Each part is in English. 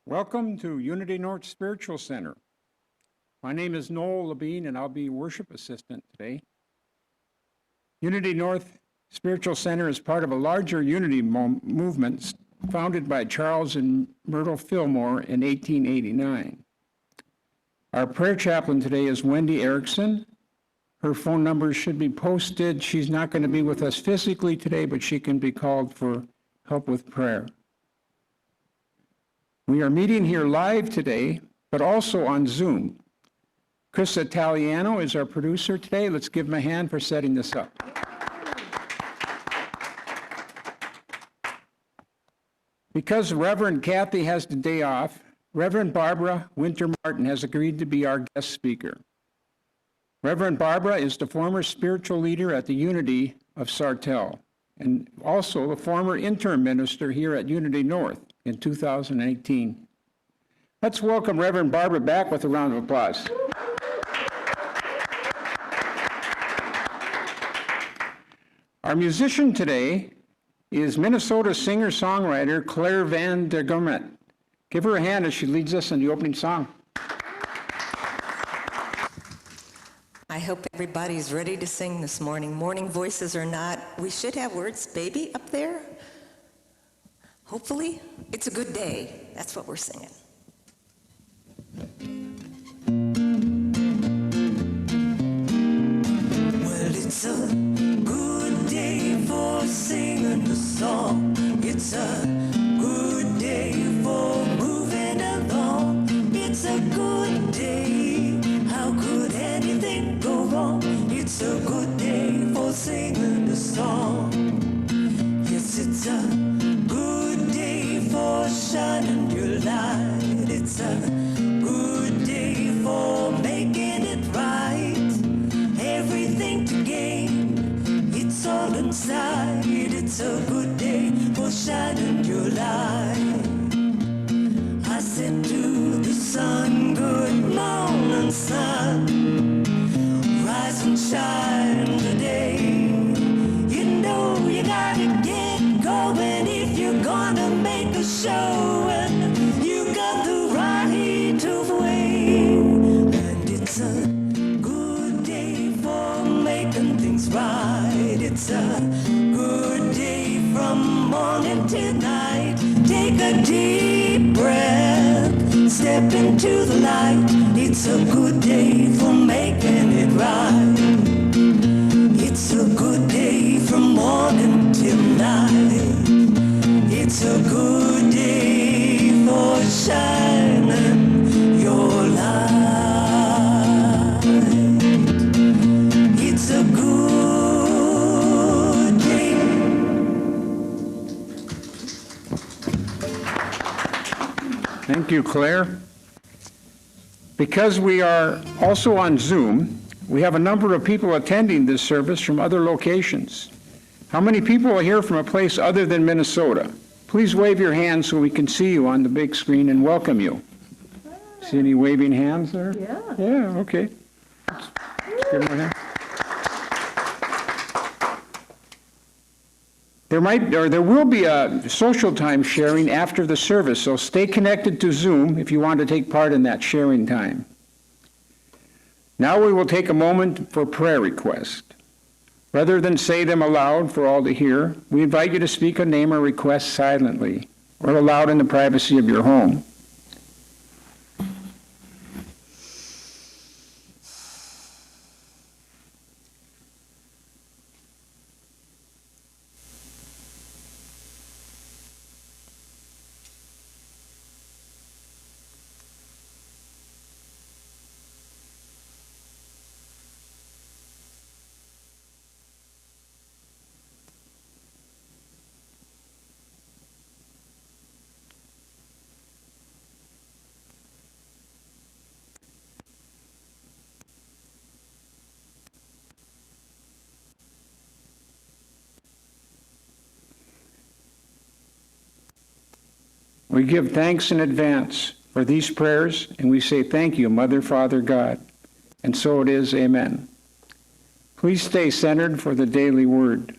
Welcome to Unity North Spiritual Center. My name is Noel Levine, and I'll be worship assistant today. Unity North Spiritual Center is part of a larger Unity movement founded by Charles and Myrtle Fillmore in 1889. Our prayer chaplain today is Wendy Erickson. Her phone number should be posted. She's not going to be with us physically today, but she can be called for help with prayer. We are meeting here live today, but also on Zoom. Chris Italiano is our producer today. Let's give him a hand for setting this up. Because Reverend Kathy has the day off, Reverend Barbara Winter Martin has agreed to be our guest speaker. Reverend Barbara is the former spiritual leader at the Unity of Sartell, and also the former interim minister here at Unity North in 2018. Let's welcome Reverend Barbara back with a round of applause. Our musician today is Minnesota singer-songwriter Claire Van der Gourmet. Give her a hand as she leads us in the opening song. I hope everybody's ready to sing this morning. Morning voices or not, we should have words, baby, up there. Hopefully, it's a good day. That's what we're singing. Well, it's a good day for singing the song. It's a good day for moving along. It's a good day. How could anything go wrong? It's a good day for singing the song. Yes, it's a good day for shining your light. It's a good day for making it right. Everything to gain, it's all inside. It's a good day for shining your light. I said to the sun, good morning, sun. Rise and shine today. You know you gotta get going if you're gonna make a show, and you got the right of way. And it's a good day for making things right. It's a good day from morning till night. Take a deep breath, step into the light. It's a good day for making it right. It's a good day from morning till night. It's a good day for shining your light. It's a good day. Thank you, Claire. Because we are also on Zoom, we have a number of people attending this service from other locations. How many people are here from a place other than Minnesota? Please wave your hand so we can see you on the big screen and welcome you. See any waving hands there? Yeah. Yeah, okay. Let's give them a hand. There will be a social time sharing after the service, so stay connected to Zoom if you want to take part in that sharing time. Now we will take a moment for prayer requests. Rather than say them aloud for all to hear, we invite you to speak a name or request silently or aloud in the privacy of your home. We give thanks in advance for these prayers, and we say thank you, Mother, Father, God. And so it is, amen. Please stay centered for the daily word.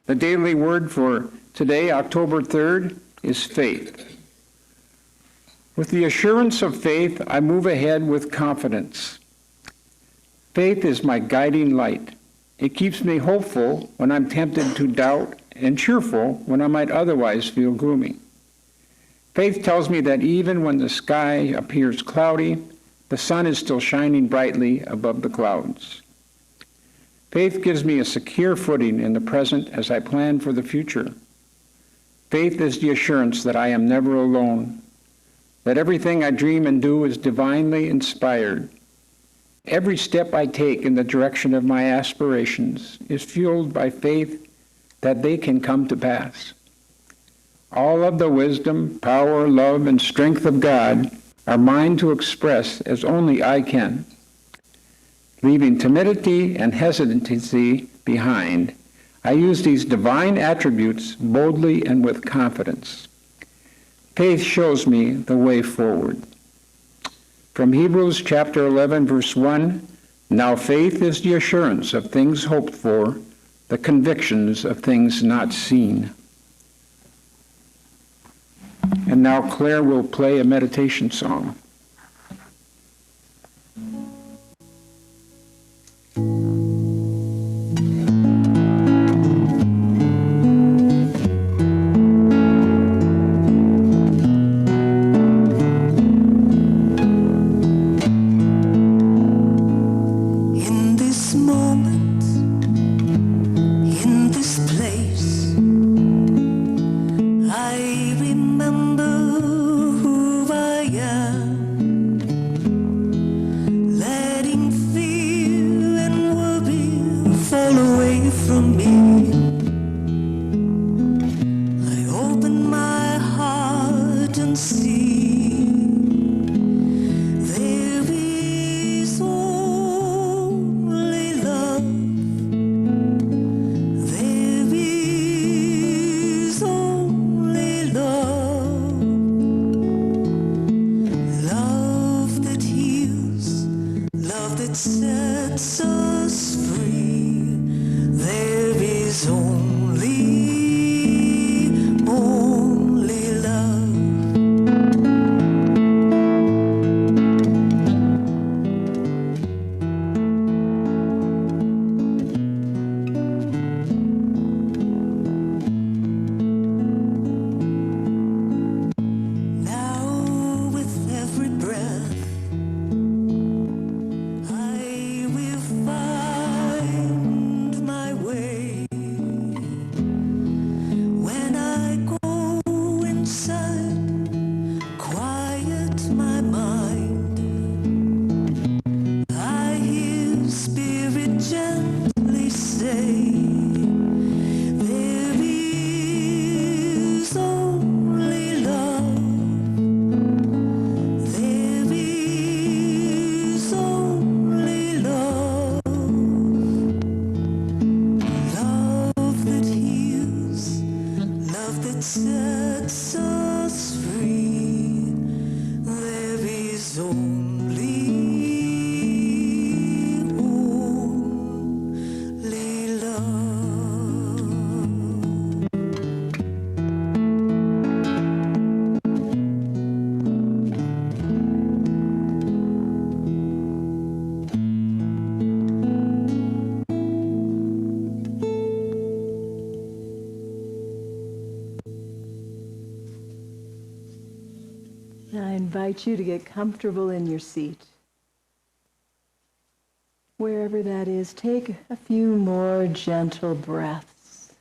The daily word for today, October 3rd, is faith. With the assurance of faith, I move ahead with confidence. Faith is my guiding light. It keeps me hopeful when I'm tempted to doubt and cheerful when I might otherwise feel gloomy. Faith tells me that even when the sky appears cloudy, the sun is still shining brightly above the clouds. Faith gives me a secure footing in the present as I plan for the future. Faith is the assurance that I am never alone, that everything I dream and do is divinely inspired. Every step I take in the direction of my aspirations is fueled by faith that they can come to pass. All of the wisdom, power, love, and strength of God are mine to express as only I can. Leaving timidity and hesitancy behind, I use these divine attributes boldly and with confidence. Faith shows me the way forward. From Hebrews chapter 11, verse 1, now faith is the assurance of things hoped for, the convictions of things not seen. And now Claire will play a meditation song. In this moment, in this place, I remember who I am, letting fear and worry fall away from me. I open my heart and see there is only love. There is only love. Love that heals, love that sets us free. There is only love. Now with every breath, I will find my way. When I go inside, quiet my mind, I hear Spirit gently say, there is only love. There is only love. Love that heals, love that sets us free. There is only love. I invite you to get comfortable in your seat. Wherever that is, take a few more gentle breaths.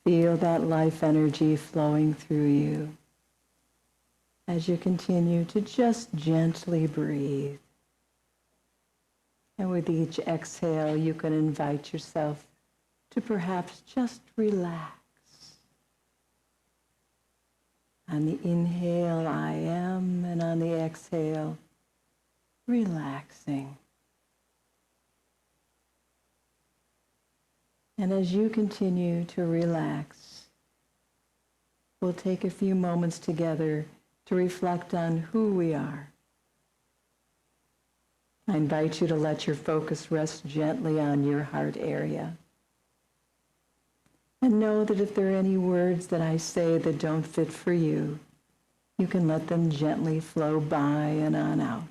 Feel that life energy flowing through you as you continue to just gently breathe. And with each exhale, you can invite yourself to perhaps just relax. On the inhale, I am, and on the exhale, relaxing. And as you continue to relax, we'll take a few moments together to reflect on who we are. I invite you to let your focus rest gently on your heart area. And know that if there are any words that I say that don't fit for you, you can let them gently flow by and on out.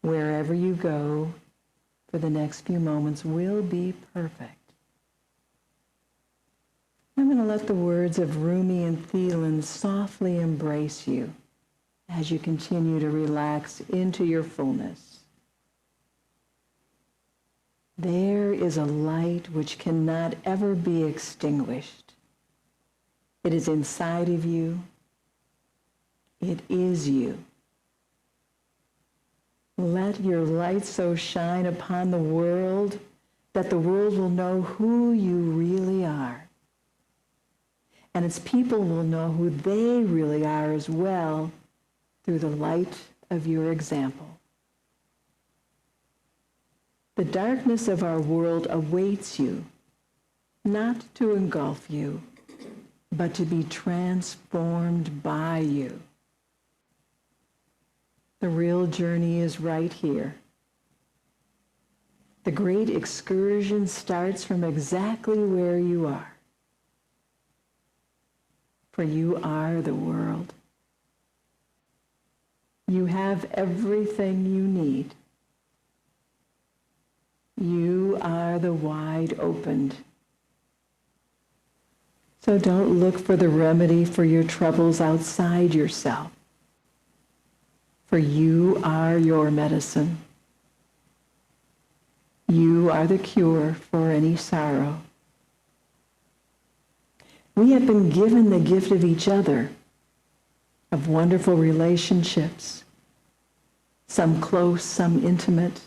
Wherever you go for the next few moments will be perfect. I'm going to let the words of Rumi and Thielen softly embrace you as you continue to relax into your fullness. There is a light which cannot ever be extinguished. It is inside of you. It is you. Let your light so shine upon the world that the world will know who you really are. And its people will know who they really are as well through the light of your example. The darkness of our world awaits you, not to engulf you, but to be transformed by you. The real journey is right here. The great excursion starts from exactly where you are. For you are the world. You have everything you need. You are the wide opened. So don't look for the remedy for your troubles outside yourself. For you are your medicine. You are the cure for any sorrow. We have been given the gift of each other, of wonderful relationships, some close, some intimate,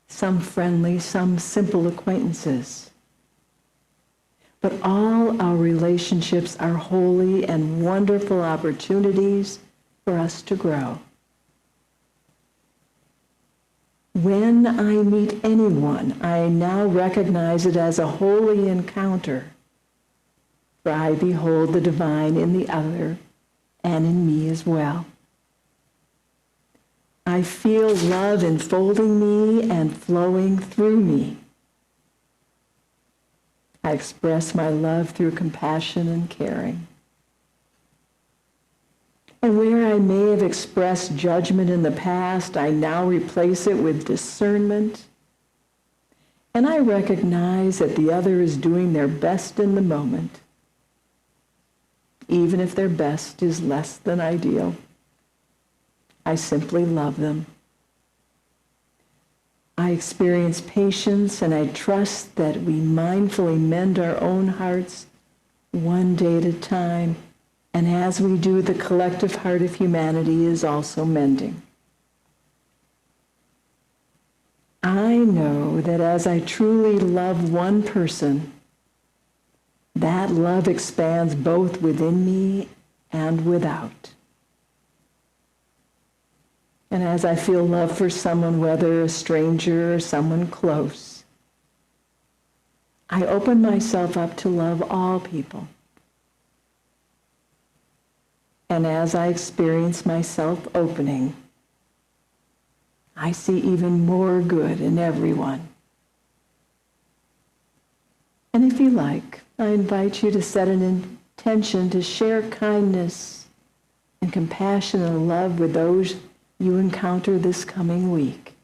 some friendly, some simple acquaintances. But all our relationships are holy and wonderful opportunities for us to grow. When I meet anyone, I now recognize it as a holy encounter, for I behold the divine in the other and in me as well. I feel love enfolding me and flowing through me. I express my love through compassion and caring. And where I may have expressed judgment in the past, I now replace it with discernment. And I recognize that the other is doing their best in the moment, even if their best is less than ideal. I simply love them. I experience patience, and I trust that we mindfully mend our own hearts one day at a time, and as we do, the collective heart of humanity is also mending. I know that as I truly love one person, that love expands both within me and without. And as I feel love for someone, whether a stranger or someone close, I open myself up to love all people. And as I experience myself opening, I see even more good in everyone. And if you like, I invite you to set an intention to share kindness and compassion and love with those you encounter this coming week.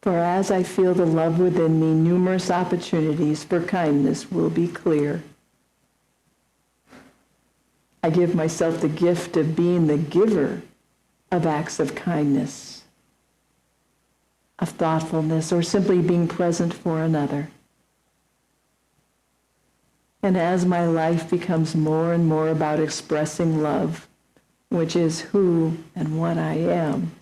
For as I feel the love within me, numerous opportunities for kindness will be clear. I give myself the gift of being the giver of acts of kindness, of thoughtfulness, or simply being present for another. And as my life becomes more and more about expressing love, which is who and what I am,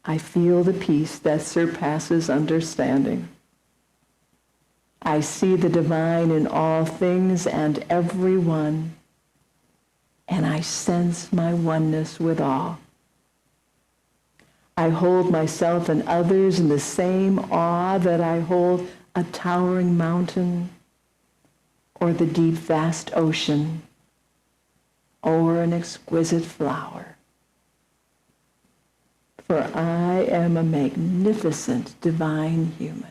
I feel the peace that surpasses understanding. I see the divine in all things and everyone, and I sense my oneness with all. I hold myself and others in the same awe that I hold a towering mountain, or the deep, vast ocean, or an exquisite flower. for I am a magnificent divine human.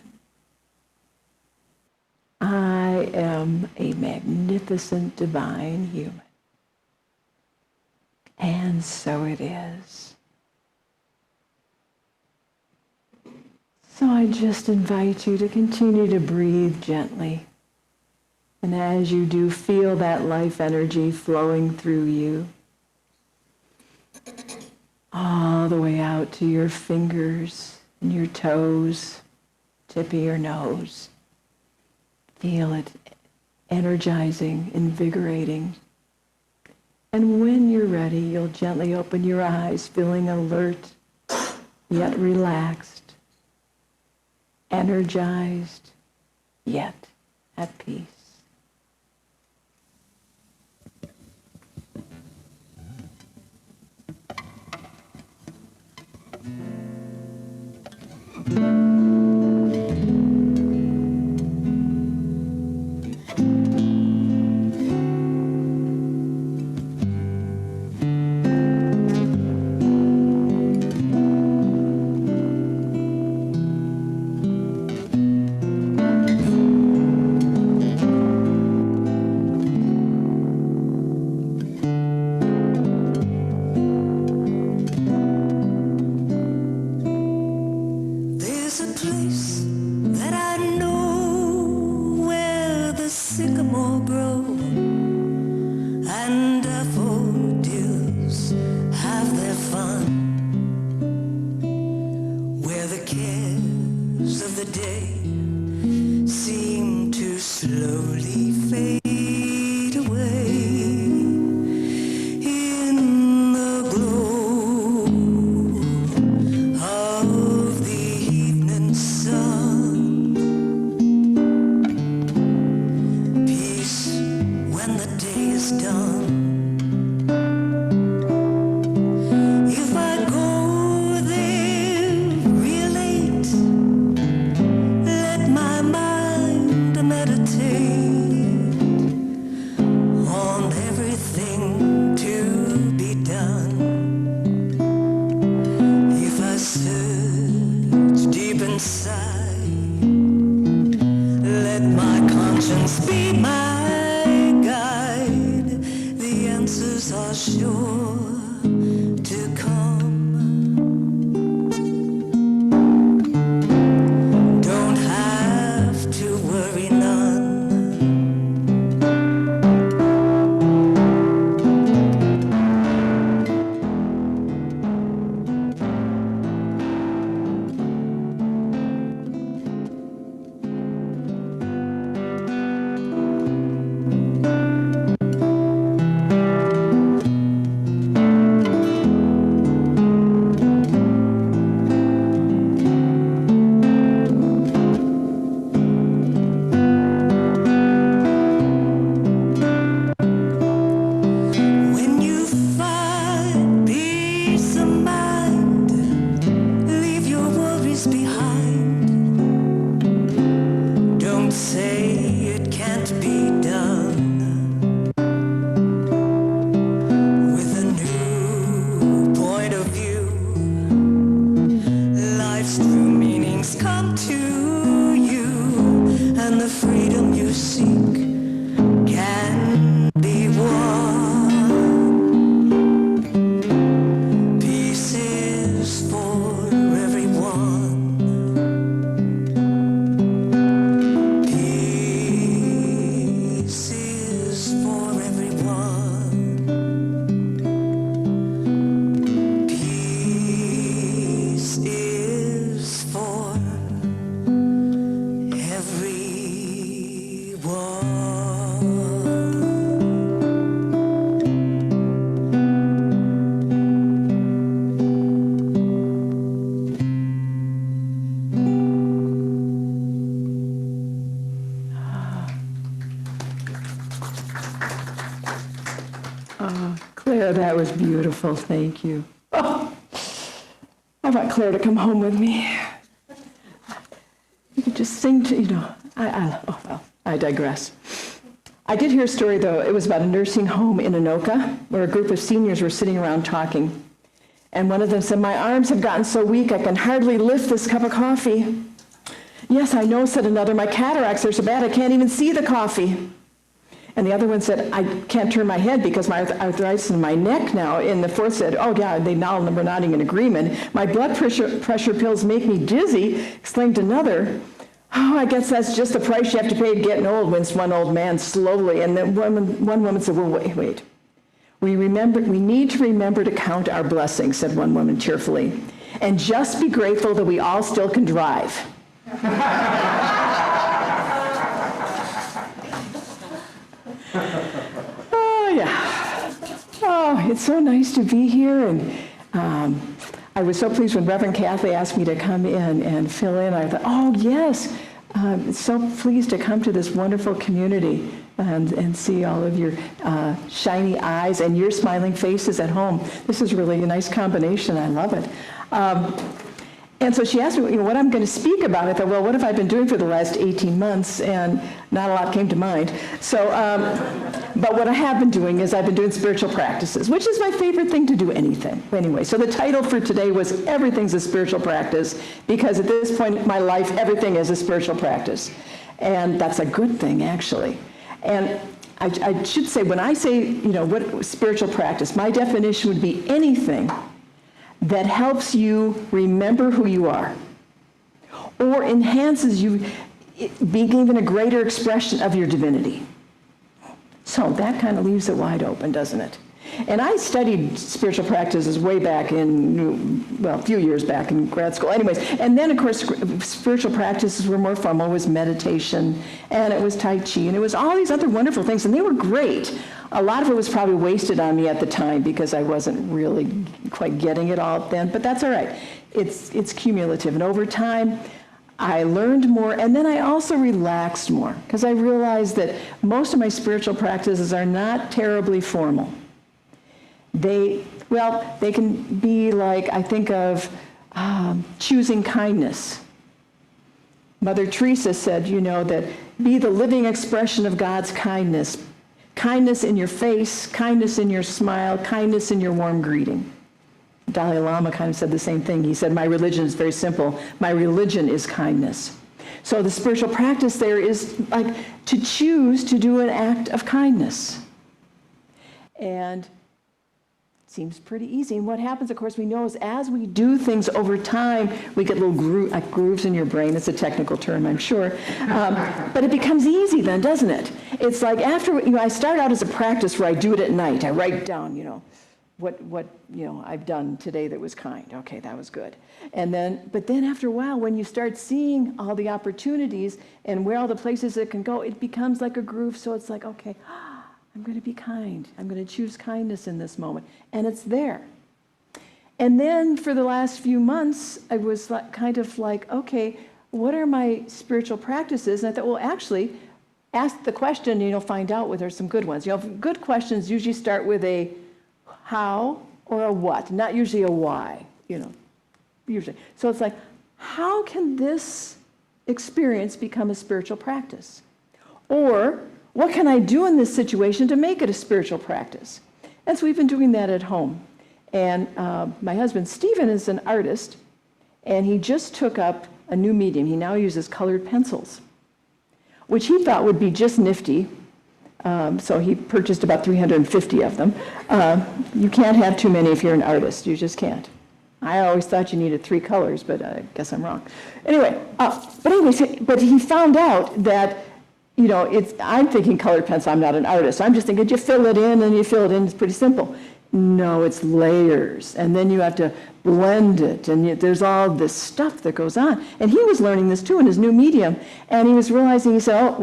I am a magnificent divine human. And so it is. So I just invite you to continue to breathe gently. And as you do, feel that life energy flowing through you, all the way out to your fingers and your toes, tip of your nose. Feel it energizing, invigorating. And when you're ready, you'll gently open your eyes, feeling alert, yet relaxed, energized, yet at peace. There's a place that I know where the sycamore grow and daffodils have their fun, where the cares of the day seem to slowly fade away in the glow of the evening sun. Peace when the day is done. If I go there real late, let my mind meditate on everything to be done. If I search deep inside, let my conscience be my guide. The answers are sure to come. Don't have to worry none. When you find peace of mind, leave your worries behind. Don't say it can't be done. With a new point of view, life's true meanings come to you, and the freedom you seek can be won. Peace is for everyone. Peace is for everyone. Peace is for Claire, that was beautiful. Thank you. Oh, I want Claire to come home with me. You could just sing to, I digress. I did hear a story, though. It was about a nursing home in Anoka where a group of seniors were sitting around talking. And one of them said, my arms have gotten so weak I can hardly lift this cup of coffee. Yes, I know, said another, my cataracts are so bad I can't even see the coffee. And the other one said, I can't turn my head because my arthritis in my neck now. And the fourth said, oh yeah, they now were nodding in agreement. My blood pressure pills make me dizzy, exclaimed another. Oh, I guess that's just the price you have to pay getting old, winced one old man slowly. And then one woman said, well, wait. We need to remember to count our blessings, said one woman cheerfully, and just be grateful that we all still can drive. Oh, yeah. Oh, it's so nice to be here. And I was so pleased when Reverend Kathy asked me to come in and fill in. I thought, oh, yes. So pleased to come to this wonderful community and see all of your shiny eyes and your smiling faces at home. This is really a nice combination. I love it. And so she asked me, what I'm going to speak about. I thought, well, what have I been doing for the last 18 months? And not a lot came to mind. So, but what I have been doing is I've been doing spiritual practices, which is my favorite thing to do anything. Anyway, so the title for today was Everything's a Spiritual Practice, because at this point in my life, everything is a spiritual practice. And that's a good thing, actually. And I should say, when I say, what spiritual practice, my definition would be anything that helps you remember who you are or enhances you being even a greater expression of your divinity. So that kind of leaves it wide open, doesn't it? And I studied spiritual practices way back a few years back in grad school. Anyways, and then, of course, spiritual practices were more formal. It was meditation, and it was Tai Chi, and it was all these other wonderful things, and they were great. A lot of it was probably wasted on me at the time because I wasn't really quite getting it all then, but that's all right. It's cumulative, and over time, I learned more, and then I also relaxed more because I realized that most of my spiritual practices are not terribly formal. They can be like, I think of choosing kindness. Mother Teresa said, that be the living expression of God's kindness. Kindness in your face, kindness in your smile, kindness in your warm greeting. Dalai Lama kind of said the same thing. He said, my religion is very simple. My religion is kindness. So the spiritual practice there is like to choose to do an act of kindness. And seems pretty easy. And what happens, of course, we know is as we do things over time, we get little grooves in your brain. It's a technical term, I'm sure. But it becomes easy then, doesn't it? It's like after, I start out as a practice where I do it at night. I write down, what I've done today that was kind. Okay, that was good. But then after a while, when you start seeing all the opportunities and where all the places it can go, it becomes like a groove. So it's like, okay, I'm going to be kind. I'm going to choose kindness in this moment. And it's there. And then for the last few months, I was kind of like, okay, what are my spiritual practices? And I thought, well, actually, ask the question and you'll find out whether there's some good ones. Good questions usually start with a how or a what, not usually a why, usually. So it's like, how can this experience become a spiritual practice? Or, what can I do in this situation to make it a spiritual practice? And so we've been doing that at home. And my husband, Stephen, is an artist, and he just took up a new medium. He now uses colored pencils, which he thought would be just nifty. So he purchased about 350 of them. You can't have too many if you're an artist. You just can't. I always thought you needed 3 colors, but I guess I'm wrong. But he found out that I'm thinking colored pencil, I'm not an artist. I'm just thinking, you fill it in and you fill it in, it's pretty simple. No, it's layers. And then you have to blend it. And there's all this stuff that goes on. And he was learning this too in his new medium. And he was realizing, he said,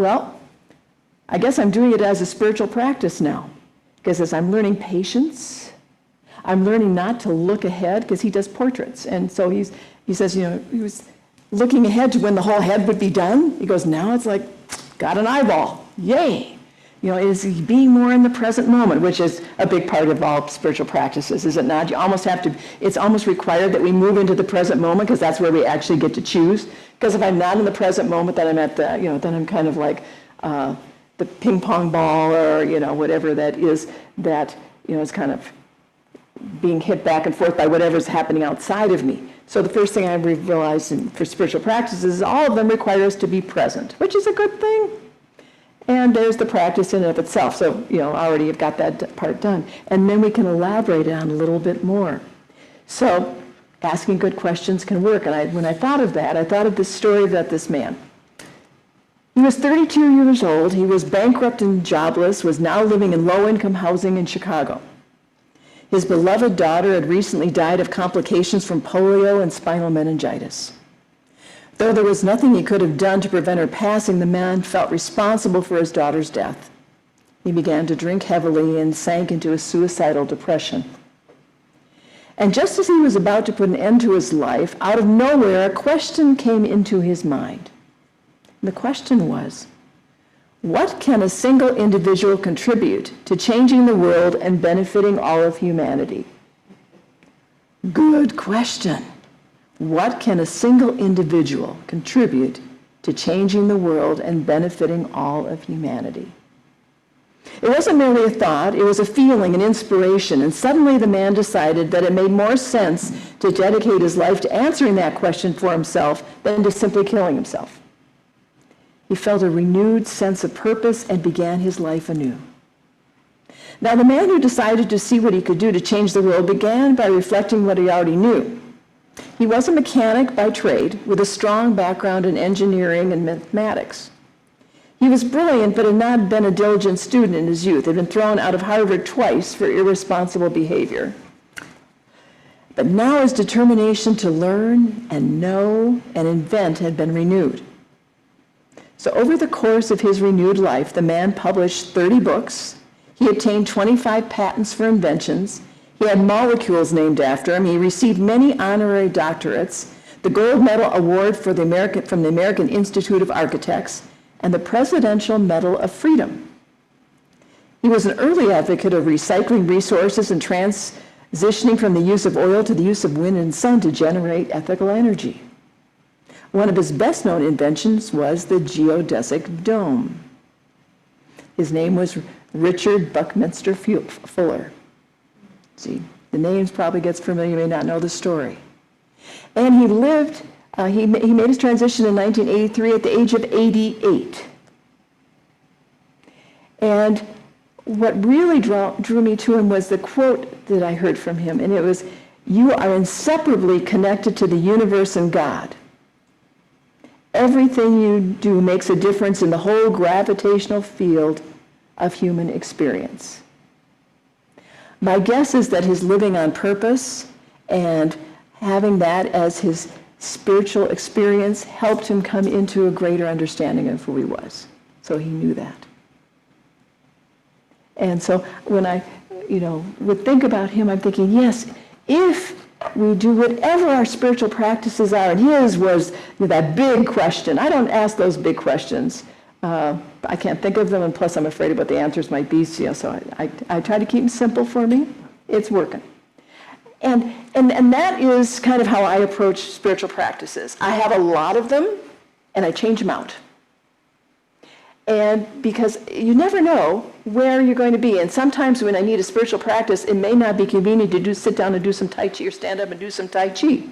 I guess I'm doing it as a spiritual practice now. Because as I'm learning patience, I'm learning not to look ahead, because he does portraits. And so he says, he was looking ahead to when the whole head would be done. He goes, now it's like, got an eyeball. Yay. Is being more in the present moment, which is a big part of all spiritual practices, is it not? You almost have to, it's almost required that we move into the present moment because that's where we actually get to choose. Because if I'm not in the present moment, then I'm at the, then I'm kind of like the ping pong ball or, whatever that is, that, is kind of being hit back and forth by whatever's happening outside of me. So the first thing I realized for spiritual practices is all of them require us to be present, which is a good thing. And there's the practice in and of itself. So, already you've got that part done. And then we can elaborate on a little bit more. So asking good questions can work. And when I thought of that, I thought of this story about this man. He was 32 years old. He was bankrupt and jobless, was now living in low-income housing in Chicago. His beloved daughter had recently died of complications from polio and spinal meningitis. Though there was nothing he could have done to prevent her passing, the man felt responsible for his daughter's death. He began to drink heavily and sank into a suicidal depression. And just as he was about to put an end to his life, out of nowhere, a question came into his mind. The question was, what can a single individual contribute to changing the world and benefiting all of humanity? Good question. What can a single individual contribute to changing the world and benefiting all of humanity? It wasn't merely a thought, it was a feeling, an inspiration, and suddenly the man decided that it made more sense to dedicate his life to answering that question for himself than to simply killing himself. He felt a renewed sense of purpose and began his life anew. Now, the man who decided to see what he could do to change the world began by reflecting what he already knew. He was a mechanic by trade with a strong background in engineering and mathematics. He was brilliant but had not been a diligent student in his youth. He had been thrown out of Harvard twice for irresponsible behavior. But now his determination to learn and know and invent had been renewed. So over the course of his renewed life, the man published 30 books. He obtained 25 patents for inventions. He had molecules named after him. He received many honorary doctorates, the Gold Medal Award from the American Institute of Architects, and the Presidential Medal of Freedom. He was an early advocate of recycling resources and transitioning from the use of oil to the use of wind and sun to generate ethical energy. One of his best-known inventions was the Geodesic Dome. His name was Richard Buckminster Fuller. See, the name probably gets familiar, you may not know the story. And he lived, he made his transition in 1983 at the age of 88. And what really drew me to him was the quote that I heard from him, and it was, "You are inseparably connected to the universe and God. Everything you do makes a difference in the whole gravitational field of human experience." My guess is that his living on purpose and having that as his spiritual experience helped him come into a greater understanding of who he was. So he knew that. And so when I, would think about him, I'm thinking, yes, if we do whatever our spiritual practices are, and his was that big question. I don't ask those big questions. I can't think of them, and plus I'm afraid of what the answers might be, so I try to keep them simple for me. It's working. And that is kind of how I approach spiritual practices. I have a lot of them, and I change them out. And because you never know where you're going to be. And sometimes when I need a spiritual practice, it may not be convenient to sit down and do some Tai Chi or stand up and do some Tai Chi.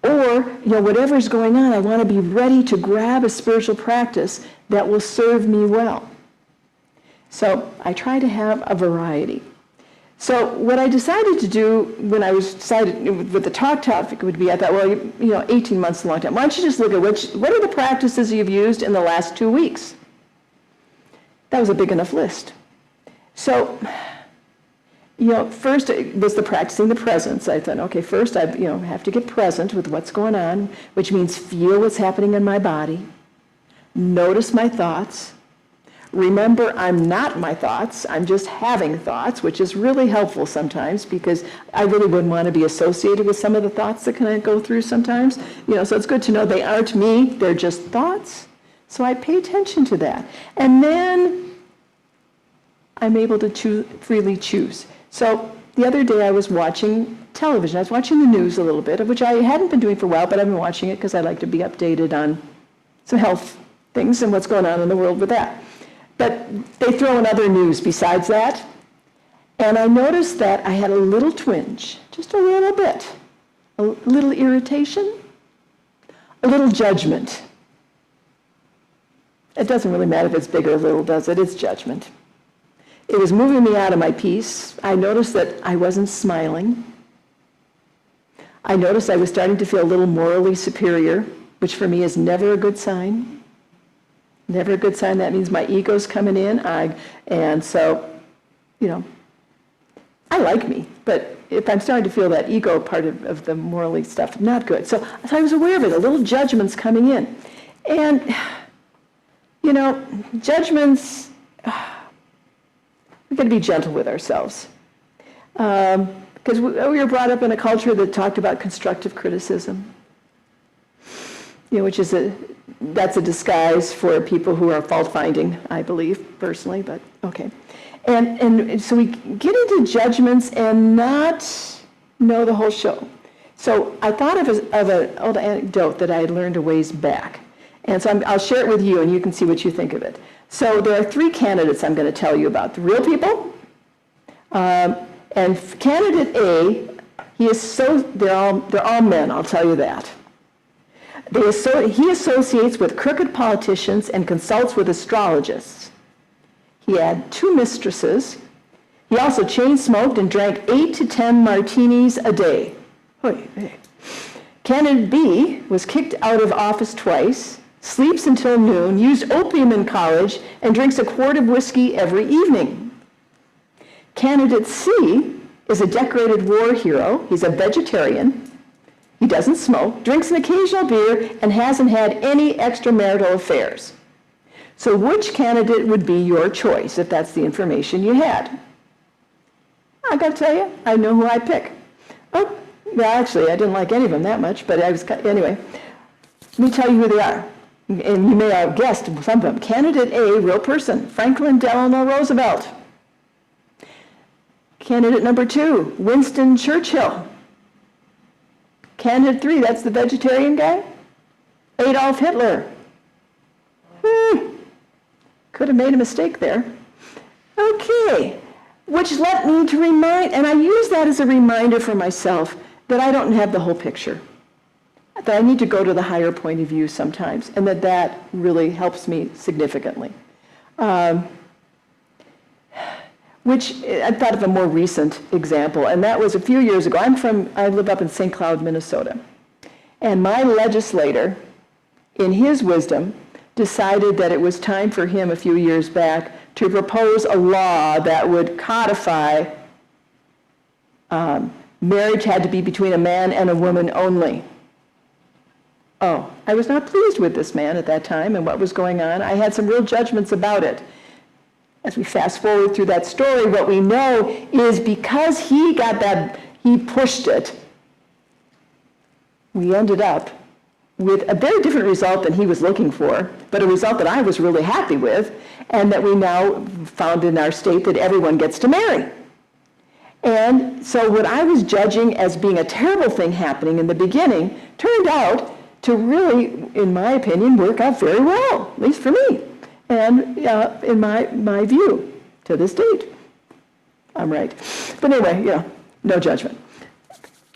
Or, whatever's going on, I want to be ready to grab a spiritual practice that will serve me well. So I try to have a variety. So what I decided to do when I was decided what the talk topic would be, I thought, 18 months is a long time. Why don't you just look at what are the practices you've used in the last 2 weeks? That was a big enough list. So, first it was the practicing the presence. I thought, okay, first I have to get present with what's going on, which means feel what's happening in my body, notice my thoughts. Remember, I'm not my thoughts. I'm just having thoughts, which is really helpful sometimes because I really wouldn't want to be associated with some of the thoughts that can go through sometimes. So it's good to know they aren't me. They're just thoughts. So I pay attention to that. And then I'm able to freely choose. So the other day I was watching television. I was watching the news a little bit, of which I hadn't been doing for a while, but I've been watching it because I like to be updated on some health things and what's going on in the world with that. But they throw in other news besides that. And I noticed that I had a little twinge, just a little bit, a little irritation, a little judgment. It doesn't really matter if it's big or little, does it? It's judgment. It was moving me out of my peace. I noticed that I wasn't smiling. I noticed I was starting to feel a little morally superior, which for me is never a good sign. Never a good sign. That means my ego's coming in. And so, I like me, but if I'm starting to feel that ego part of the morally stuff, not good. So I was aware of it, a little judgment's coming in. And, judgments, we've got to be gentle with ourselves. Because we were brought up in a culture that talked about constructive criticism, which is that's a disguise for people who are fault-finding, I believe, personally, but okay. And so we get into judgments and not know the whole show. So I thought of an old anecdote that I had learned a ways back. And so I'll share it with you, and you can see what you think of it. So there are 3 candidates I'm going to tell you about. The real people, and candidate A, they're all men, I'll tell you that. He associates with crooked politicians and consults with astrologists. He had 2 mistresses. He also chain smoked and drank 8 to 10 martinis a day. Candidate B was kicked out of office twice, sleeps until noon, used opium in college, and drinks a quart of whiskey every evening. Candidate C is a decorated war hero. He's a vegetarian. He doesn't smoke, drinks an occasional beer, and hasn't had any extramarital affairs. So which candidate would be your choice if that's the information you had? I got to tell you, I know who I pick. Oh, well, actually, I didn't like any of them that much, but anyway. Let me tell you who they are. And you may have guessed some of them. Candidate A, real person, Franklin Delano Roosevelt. Candidate number 2, Winston Churchill. Candidate 3, that's the vegetarian guy, Adolf Hitler. Could have made a mistake there. Okay, which led me to remind, and I use that as a reminder for myself that I don't have the whole picture, that I need to go to the higher point of view sometimes, and that really helps me significantly. Which I thought of a more recent example, and that was a few years ago. I live up in St. Cloud, Minnesota. And my legislator, in his wisdom, decided that it was time for him a few years back to propose a law that would codify marriage had to be between a man and a woman only. Oh, I was not pleased with this man at that time and what was going on. I had some real judgments about it. As we fast forward through that story, what we know is because he pushed it, we ended up with a very different result than he was looking for, but a result that I was really happy with, and that we now found in our state that everyone gets to marry. And so what I was judging as being a terrible thing happening in the beginning turned out to really, in my opinion, work out very well, at least for me. And in my view, to this date, I'm right. But anyway, no judgment.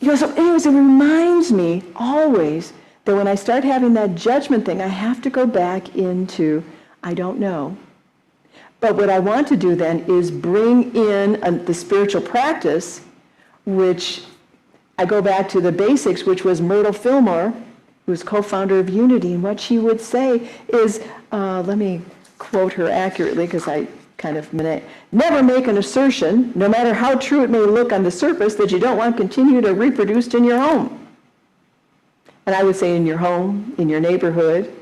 So anyways, it reminds me always that when I start having that judgment thing, I have to go back into, I don't know. But what I want to do then is bring in the spiritual practice, which I go back to the basics, which was Myrtle Fillmore, who was co-founder of Unity, and what she would say is, let me quote her accurately because I kind of never make an assertion, no matter how true it may look on the surface, that you don't want to continue to reproduce in your home. And I would say in your home, in your neighborhood,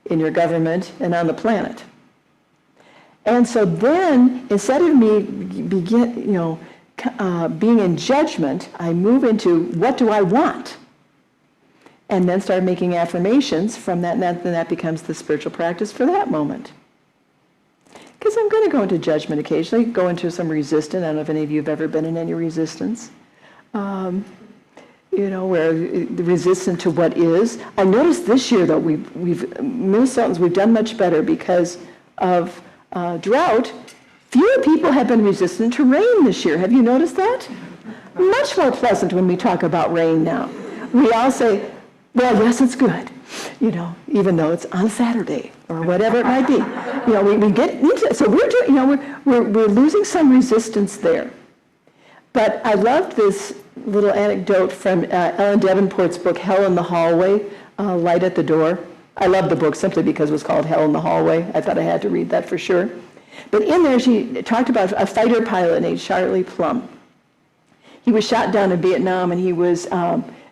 in your government, and on the planet. And so then, instead of me being in judgment, I move into what do I want? And then start making affirmations from that, and then that becomes the spiritual practice for that moment. Because I'm going to go into judgment occasionally, go into some resistance. I don't know if any of you have ever been in any resistance. Where the resistance to what is. I noticed this year, though, Minnesotans, we've done much better because of drought. Fewer people have been resistant to rain this year. Have you noticed that? Much more pleasant when we talk about rain now. We all say, well, yes, it's good, even though it's on Saturday or whatever it might be. We get into it. So we're doing, we're losing some resistance there. But I loved this little anecdote from Ellen Davenport's book, Hell in the Hallway, Light at the Door. I love the book simply because it was called Hell in the Hallway. I thought I had to read that for sure. But in there, she talked about a fighter pilot named Charlie Plum. He was shot down in Vietnam, and he was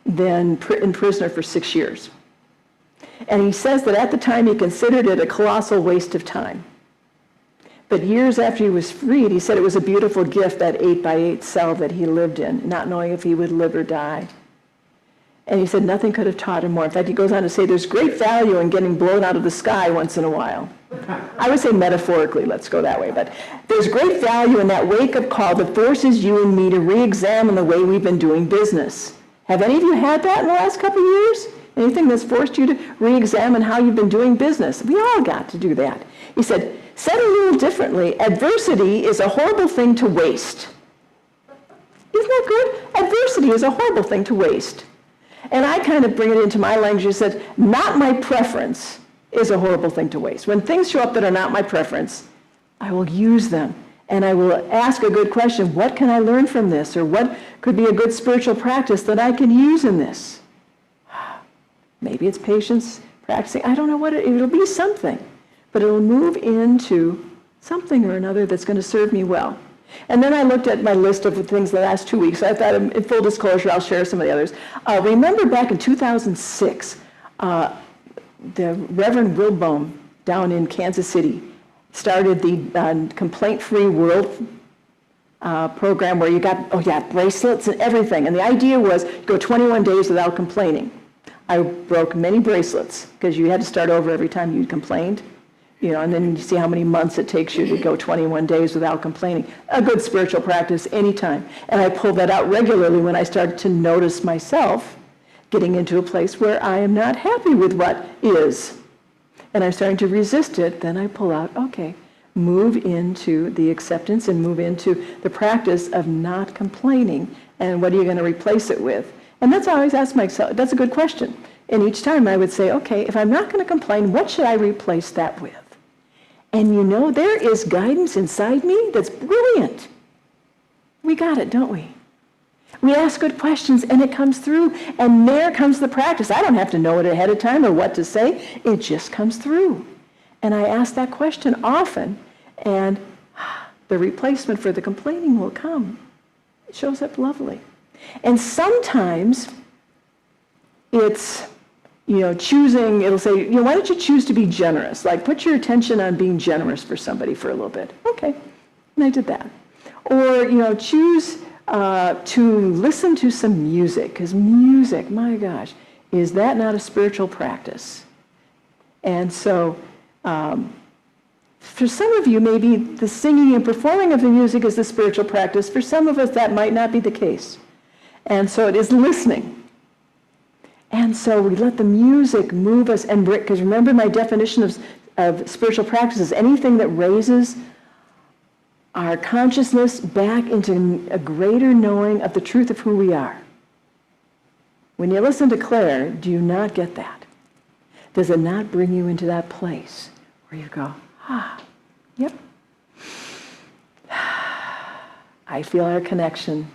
then in prisoner for 6 years. And he says that at the time, he considered it a colossal waste of time. But years after he was freed, he said it was a beautiful gift, that 8x8 cell that he lived in, not knowing if he would live or die. And he said nothing could have taught him more. In fact, he goes on to say there's great value in getting blown out of the sky once in a while. I would say metaphorically, let's go that way. But there's great value in that wake-up call that forces you and me to re-examine the way we've been doing business. Have any of you had that in the last couple of years? Anything that's forced you to re-examine how you've been doing business? We all got to do that. He said, said a little differently, adversity is a horrible thing to waste. Isn't that good? Adversity is a horrible thing to waste. And I kind of bring it into my language and said, not my preference is a horrible thing to waste. When things show up that are not my preference, I will use them. And I will ask a good question, what can I learn from this? Or what could be a good spiritual practice that I can use in this? Maybe it's patience, practicing. I don't know what it'll be something. But it'll move into something or another that's going to serve me well. And then I looked at my list of things the last 2 weeks. I thought, in full disclosure, I'll share some of the others. Remember back in 2006, the Reverend Wilbohm down in Kansas City started the Complaint-Free World program where you got bracelets and everything. And the idea was go 21 days without complaining. I broke many bracelets because you had to start over every time you complained. And then you see how many months it takes you to go 21 days without complaining. A good spiritual practice anytime. And I pulled that out regularly when I started to notice myself getting into a place where I am not happy with what is. And I'm starting to resist it. Then I pull out, okay, move into the acceptance and move into the practice of not complaining. And what are you going to replace it with? And that's how I always ask myself. That's a good question. And each time I would say, okay, if I'm not going to complain, what should I replace that with? And there is guidance inside me that's brilliant. We got it, don't we? We ask good questions and it comes through, and there comes the practice. I don't have to know it ahead of time or what to say. It just comes through. And I ask that question often, and the replacement for the complaining will come. It shows up lovely. And sometimes it's choosing, it'll say, why don't you choose to be generous? Like, put your attention on being generous for somebody for a little bit. Okay, and I did that. Or, choose to listen to some music, because music, my gosh, is that not a spiritual practice? And so, for some of you, maybe the singing and performing of the music is the spiritual practice. For some of us, that might not be the case. And so it is listening. And so we let the music move us, and because remember my definition of spiritual practice is anything that raises our consciousness back into a greater knowing of the truth of who we are. When you listen to Claire, do you not get that? Does it not bring you into that place where you go, yep. I feel our connection,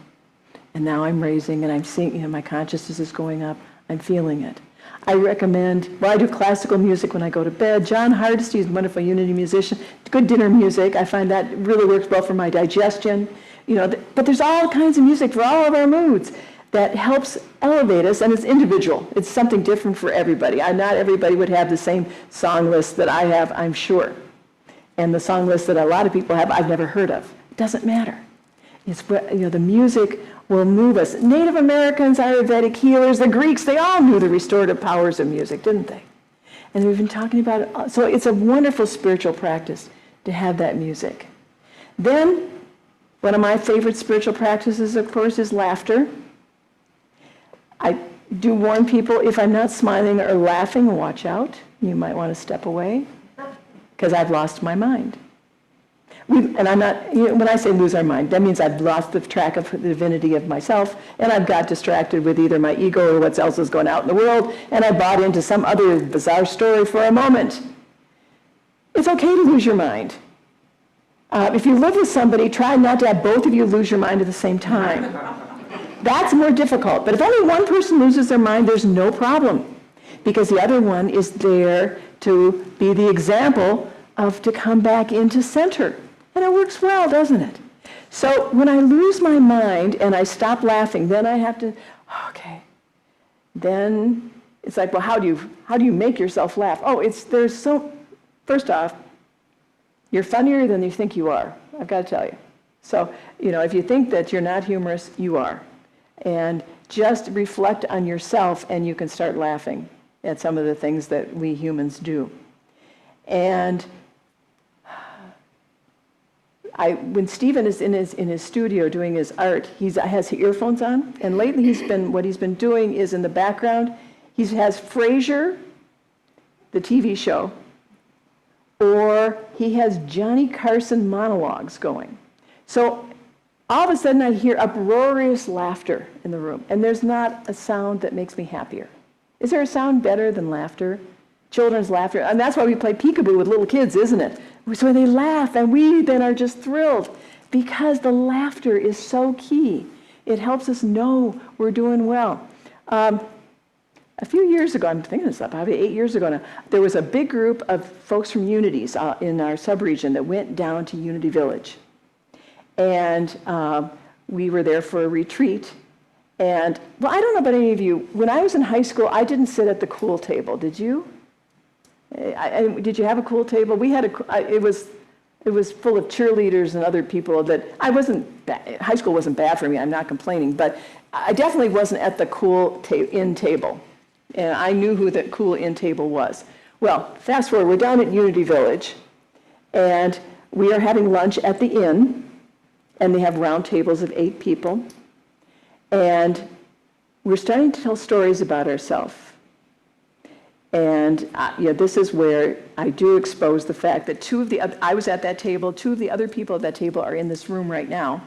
and now I'm raising, and I'm seeing, my consciousness is going up. I'm feeling it. I recommend, I do classical music when I go to bed. John Hardesty is a wonderful Unity musician. Good dinner music. I find that really works well for my digestion. But there's all kinds of music for all of our moods that helps elevate us, and it's individual. It's something different for everybody. Not everybody would have the same song list that I have, I'm sure. And the song list that a lot of people have, I've never heard of. It doesn't matter. It's the music will move us. Native Americans, Ayurvedic healers, the Greeks, they all knew the restorative powers of music, didn't they? And we've been talking about it. So it's a wonderful spiritual practice to have that music. Then, one of my favorite spiritual practices, of course, is laughter. I do warn people, if I'm not smiling or laughing, watch out. You might want to step away, because I've lost my mind. And I'm not, when I say lose our mind, that means I've lost the track of the divinity of myself, and I've got distracted with either my ego or what else is going out in the world, and I bought into some other bizarre story for a moment. It's okay to lose your mind. If you live with somebody, try not to have both of you lose your mind at the same time. That's more difficult. But if only one person loses their mind, there's no problem, because the other one is there to be the example of to come back into center. And it works well, doesn't it? So when I lose my mind and I stop laughing, then I have to, okay. Then it's like, well, how do you make yourself laugh? First off, you're funnier than you think you are. I've got to tell you. So, if you think that you're not humorous, you are. And just reflect on yourself and you can start laughing at some of the things that we humans do. And when Stephen is in his studio doing his art, he has earphones on, and lately what he's been doing is in the background, he has Frasier, the TV show, or he has Johnny Carson monologues going. So all of a sudden I hear uproarious laughter in the room, and there's not a sound that makes me happier. Is there a sound better than laughter? Children's laughter. And that's why we play peekaboo with little kids, isn't it? So they laugh, and we then are just thrilled, because the laughter is so key. It helps us know we're doing well. A few years ago, I'm thinking this up, probably 8 years ago now, there was a big group of folks from Unities in our subregion that went down to Unity Village. And we were there for a retreat. And, well, I don't know about any of you. When I was in high school, I didn't sit at the cool table. Did you? Did you have a cool table? We had it was full of cheerleaders and other people that high school wasn't bad for me, I'm not complaining, but I definitely wasn't at the cool in table. And I knew who the cool in table was. Well, fast forward, we're down at Unity Village, and we are having lunch at the inn, and they have round tables of 8 people, and we're starting to tell stories about ourselves. And this is where I do expose the fact that I was at that table, 2 of the other people at that table are in this room right now.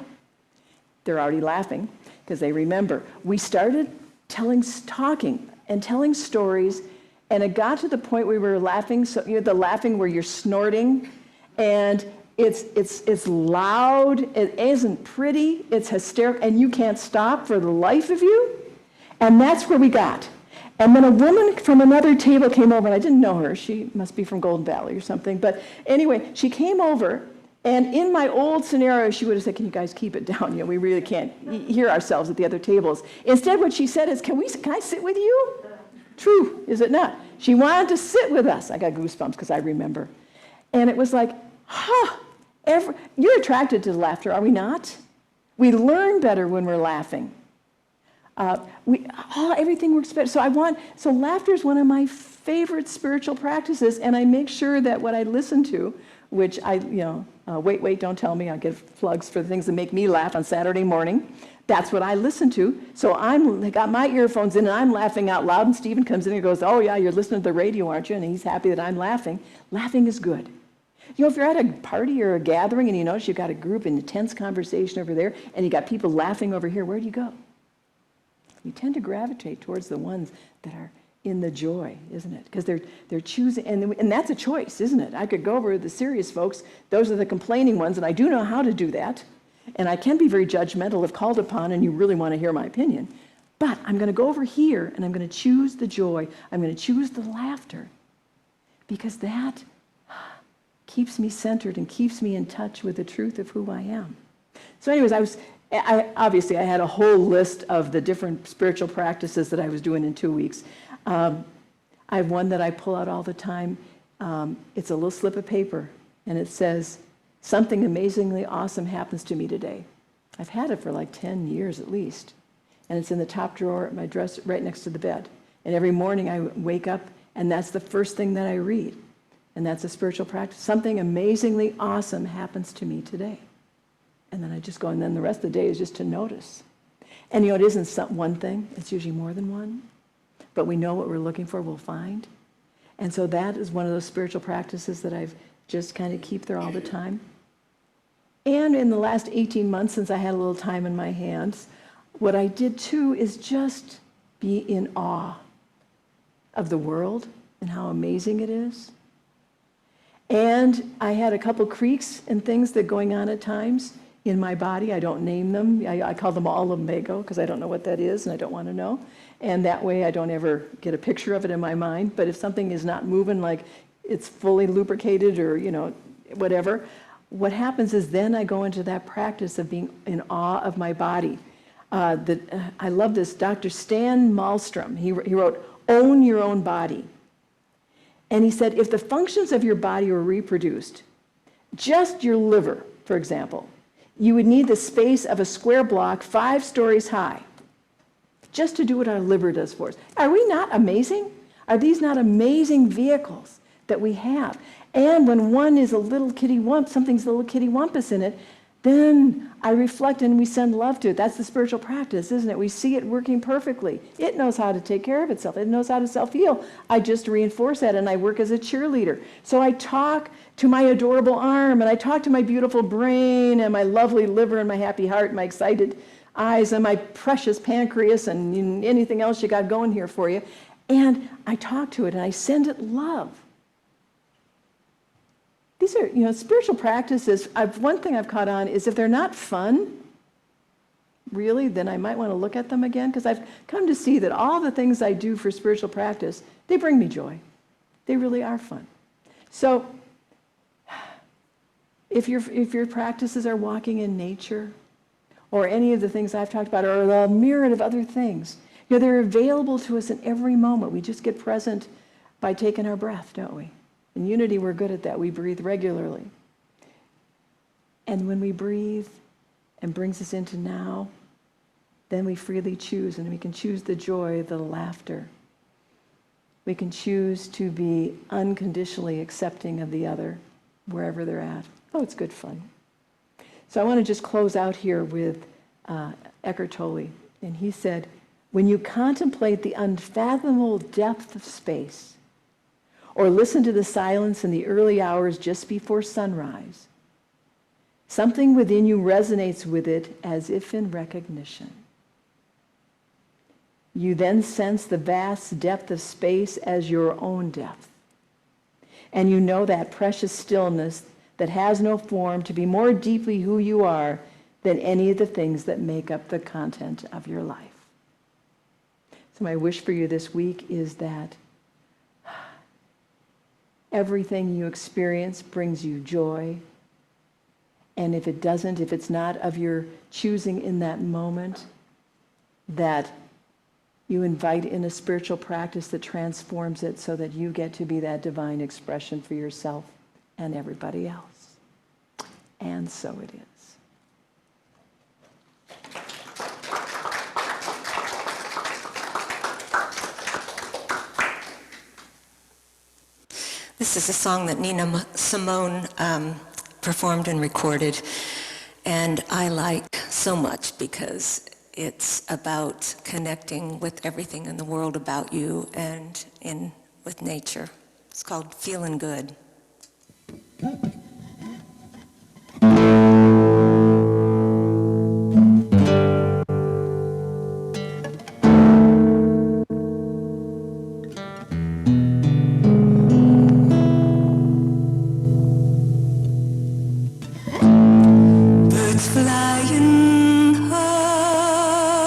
They're already laughing because they remember. We started talking and telling stories, and it got to the point where we were laughing, so the laughing where you're snorting, and it's loud, it isn't pretty, it's hysterical, and you can't stop for the life of you. And that's where we got. And then a woman from another table came over, and I didn't know her. She must be from Golden Valley or something. But anyway, she came over, and in my old scenario, she would have said, "Can you guys keep it down? We really can't hear ourselves at the other tables." Instead, what she said is, "Can I sit with you?" True, is it not? She wanted to sit with us. I got goosebumps because I remember. And it was like, you're attracted to laughter, are we not? We learn better when we're laughing. Everything works better. So laughter is one of my favorite spiritual practices, and I make sure that what I listen to, which wait, don't tell me, I'll give plugs for the things that make me laugh on Saturday morning. That's what I listen to. So I got my earphones in, and I'm laughing out loud, and Stephen comes in and goes, "Oh yeah, you're listening to the radio, aren't you?" And he's happy that I'm laughing. Laughing is good. If you're at a party or a gathering and you notice you've got a group in intense conversation over there, and you got people laughing over here, where do you go? You tend to gravitate towards the ones that are in the joy, isn't it? Because they're choosing, and that's a choice, isn't it? I could go over to the serious folks. Those are the complaining ones, and I do know how to do that. And I can be very judgmental if called upon, and you really want to hear my opinion. But I'm going to go over here, and I'm going to choose the joy. I'm going to choose the laughter, because that keeps me centered and keeps me in touch with the truth of who I am. So anyways, obviously I had a whole list of the different spiritual practices that I was doing in 2 weeks. I have one that I pull out all the time. It's a little slip of paper, and it says, "Something amazingly awesome happens to me today." I've had it for like 10 years at least. And it's in the top drawer of my dresser right next to the bed. And every morning I wake up, and that's the first thing that I read. And that's a spiritual practice. Something amazingly awesome happens to me today. And then I just go, and then the rest of the day is just to notice. And it isn't one thing, it's usually more than one. But we know what we're looking for, we'll find. And so that is one of those spiritual practices that I've just kind of keep there all the time. And in the last 18 months, since I had a little time in my hands, what I did too is just be in awe of the world and how amazing it is. And I had a couple creaks and things that going on at times in my body. I don't name them. I call them all lumbago because I don't know what that is and I don't want to know. And that way I don't ever get a picture of it in my mind. But if something is not moving like it's fully lubricated or, whatever, what happens is then I go into that practice of being in awe of my body. I love this. Dr. Stan Malmstrom, he wrote, "Own Your Own Body." And he said, if the functions of your body were reproduced, just your liver, for example, you would need the space of a square block 5 stories high just to do what our liver does for us. Are we not amazing? Are these not amazing vehicles that we have? And when one is a little kitty wump, something's a little kitty wumpus in it, then I reflect and we send love to it. That's the spiritual practice, isn't it? We see it working perfectly. It knows how to take care of itself. It knows how to self-heal. I just reinforce that and I work as a cheerleader. So I talk to my adorable arm and I talk to my beautiful brain and my lovely liver and my happy heart and my excited eyes and my precious pancreas and anything else you got going here for you. And I talk to it and I send it love. These are, spiritual practices. One thing I've caught on is if they're not fun, really, then I might want to look at them again, because I've come to see that all the things I do for spiritual practice, they bring me joy. They really are fun. So if your practices are walking in nature, or any of the things I've talked about, or a myriad of other things, they're available to us in every moment. We just get present by taking our breath, don't we? In Unity, we're good at that. We breathe regularly. And when we breathe and brings us into now, then we freely choose, and we can choose the joy, the laughter. We can choose to be unconditionally accepting of the other, wherever they're at. Oh, it's good fun. So I want to just close out here with Eckhart Tolle. And he said, when you contemplate the unfathomable depth of space, or listen to the silence in the early hours just before sunrise, something within you resonates with it as if in recognition. You then sense the vast depth of space as your own depth. And you know that precious stillness that has no form to be more deeply who you are than any of the things that make up the content of your life. So my wish for you this week is that everything you experience brings you joy. And if it doesn't, if it's not of your choosing in that moment, that you invite in a spiritual practice that transforms it so that you get to be that divine expression for yourself and everybody else. And so it is. This is a song that Nina Simone performed and recorded, and I like so much because it's about connecting with everything in the world about you and with nature. It's called Feeling Good. Flying high,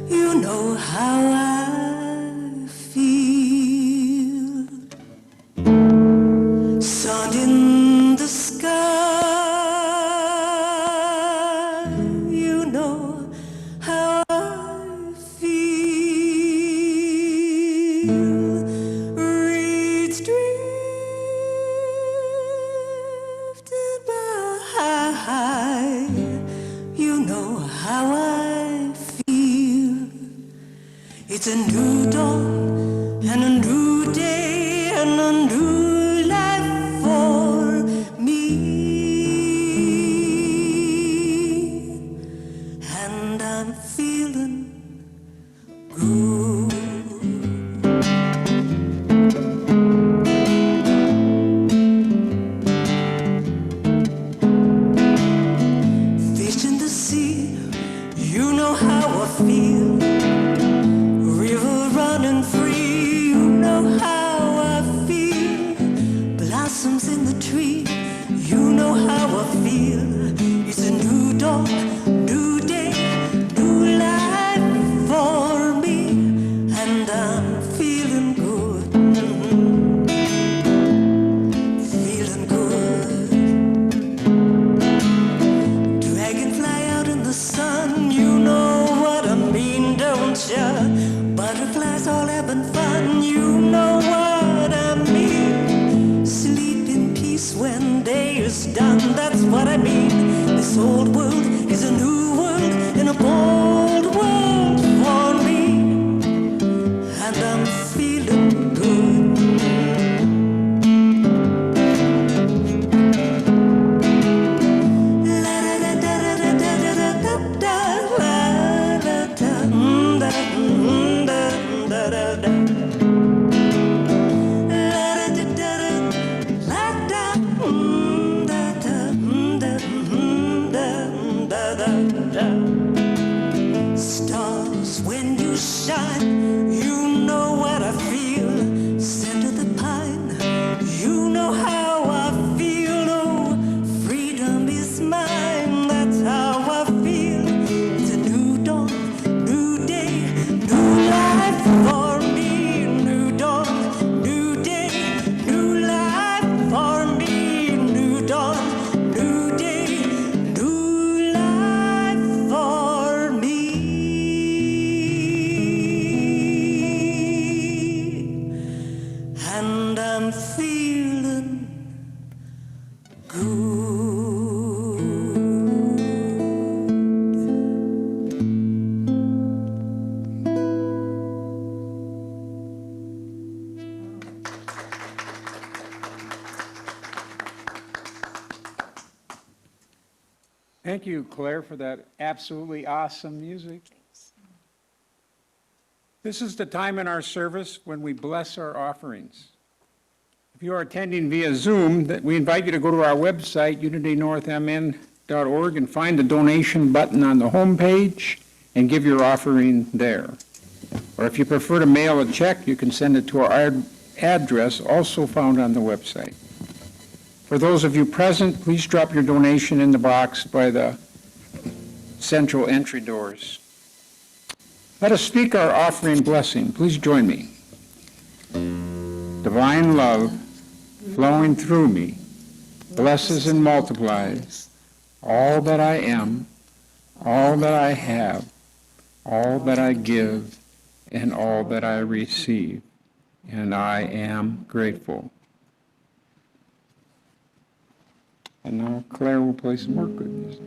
you know how I feel. Sun in the sky, you know how I feel. Reeds drifted by, you know how I feel. It's a new dawn and a new day and a new life for me. And I'm feeling good. This old world is a new world and a bold world for me, and I'm feeling good. Stars, when you shine, you know what I feel. Scent of the pine, you know how I feel. Oh, freedom is mine, that's how I feel. It's a new dawn, new day, new life for me. New dawn, new day, new life for me. New dawn, new day, new life for me. And I'm feeling good. Thank you, Claire, for that absolutely awesome music. This is the time in our service when we bless our offerings. If you are attending via Zoom, we invite you to go to our website, unitynorthmn.org, and find the donation button on the home page and give your offering there. Or if you prefer to mail a check, you can send it to our address, also found on the website. For those of you present, please drop your donation in the box by the central entry doors. Let us speak our offering blessing. Please join me. Divine love flowing through me blesses and multiplies all that I am, all that I have, all that I give, and all that I receive. And I am grateful. And now Claire will play some more good music.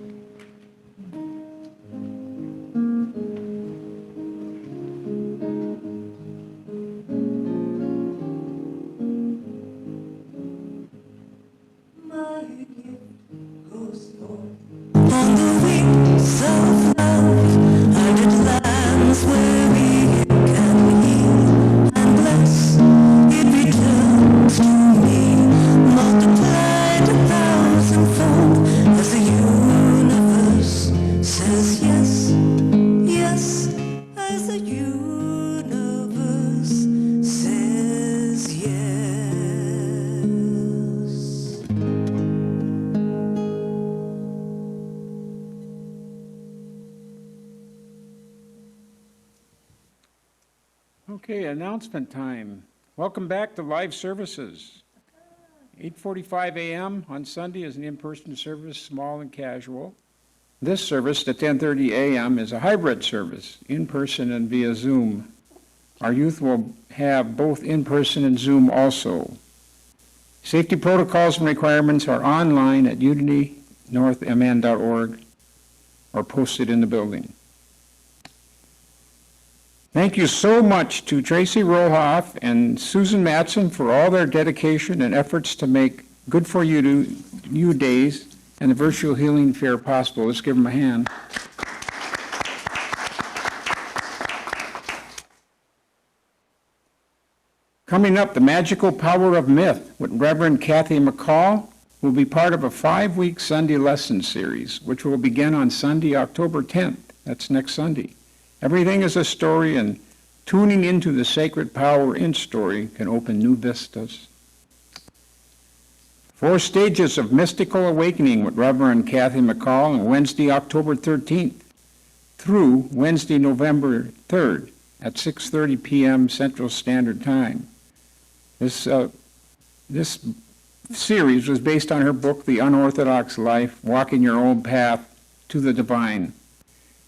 My gift goes forth on the wings of love, 100 lands where we can heal and bless. It returns to me, multiplied 1,000-fold, as the universe says yes, yes, as the universe says yes. Okay, announcement time. Welcome back to live services. 8:45 a.m. on Sunday is an in-person service, small and casual. This service at 10:30 a.m. is a hybrid service, in-person and via Zoom. Our youth will have both in-person and Zoom also. Safety protocols and requirements are online at unitynorthmn.org or posted in the building. Thank you so much to Tracy Rohoff and Susan Matson for all their dedication and efforts to make Good For You Days and the Virtual Healing Fair possible. Let's give them a hand. Coming up, The Magical Power of Myth with Reverend Kathy McCall will be part of a 5-week Sunday lesson series, which will begin on Sunday, October 10th. That's next Sunday. Everything is a story, and tuning into the sacred power in story can open new vistas. 4 stages of mystical awakening with Reverend Kathy McCall on Wednesday, October 13th through Wednesday, November 3rd at 6:30 p.m. Central Standard Time. This series was based on her book, The Unorthodox Life, Walking Your Own Path to the Divine.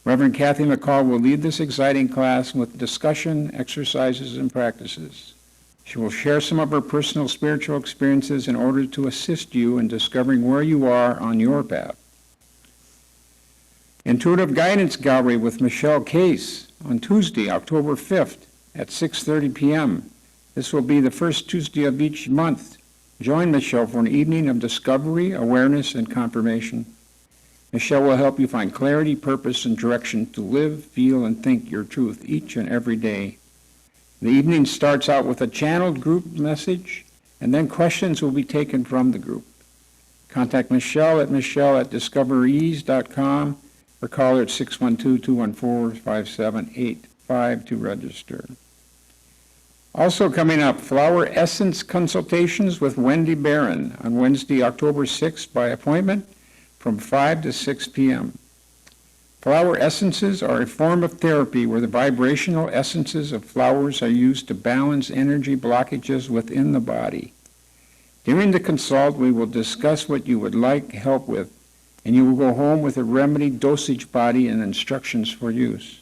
Reverend Kathy McCall will lead this exciting class with discussion, exercises, and practices. She will share some of her personal spiritual experiences in order to assist you in discovering where you are on your path. Intuitive Guidance Gallery with Michelle Case on Tuesday, October 5th at 6:30 p.m. This will be the first Tuesday of each month. Join Michelle for an evening of discovery, awareness, and confirmation. Michelle will help you find clarity, purpose, and direction to live, feel, and think your truth each and every day. The evening starts out with a channeled group message, and then questions will be taken from the group. Contact Michelle at michelle@discoverease.com or call her at 612-214-5785 to register. Also coming up, Flower Essence Consultations with Wendy Barron on Wednesday, October 6th by appointment from 5 to 6 p.m. Flower essences are a form of therapy where the vibrational essences of flowers are used to balance energy blockages within the body. During the consult, we will discuss what you would like help with, and you will go home with a remedy dosage body and instructions for use.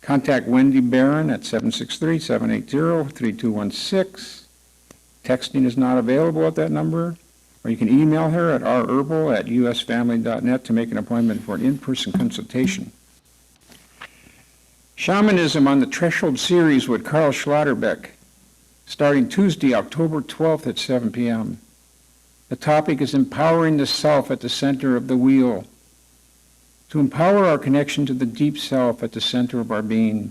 Contact Wendy Barron at 763-780-3216. Texting is not available at that number, or you can email her at rherbal@usfamily.net to make an appointment for an in-person consultation. Shamanism on the Threshold series with Carl Schlotterbeck, starting Tuesday, October 12th at 7 p.m. The topic is empowering the self at the center of the wheel. To empower our connection to the deep self at the center of our being.